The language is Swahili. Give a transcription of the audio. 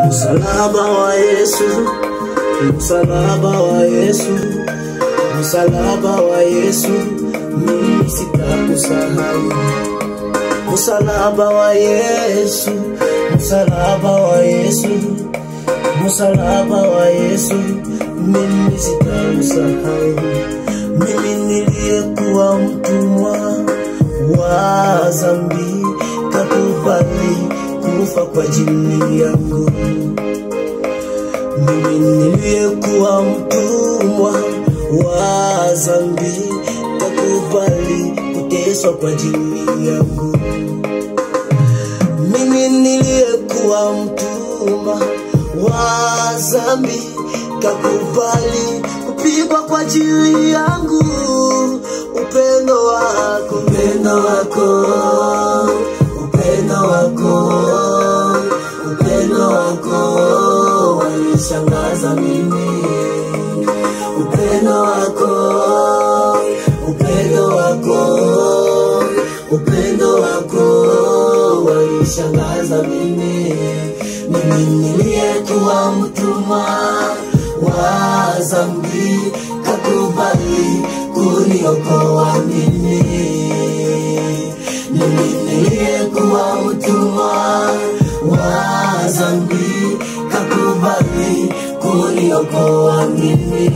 Msalaba wa Yesu, msalaba wa Yesu, msalaba wa Yesu, mimi sitakusahau. Msalaba wa Yesu, msalaba wa Yesu, msalaba wa Yesu, mimi sitakusahau. Mimi niliyekuwa mtumwa wa dhambi, kakubali kufa kwa ajili yangu. Mimi niliyekuwa mtumwa wa dhambi, kakubali kuteswa kwa ajili yangu. Mimi niliyekuwa mtumwa wa dhambi, kakubali kupigwa kwa ajili yangu. Upendo wako, upendo wako, upendo wako, upendo wako wanishangaza mimi. Upendo wako, upendo wako, upendo wako wanishangaza mimi. Mimi niliyekuwa mtumwa wa dhambi, kakubali kuniokoa mimi. Mimi niliyekuwa mtumwa wa dhambi, kakubali kuniokoa mimi.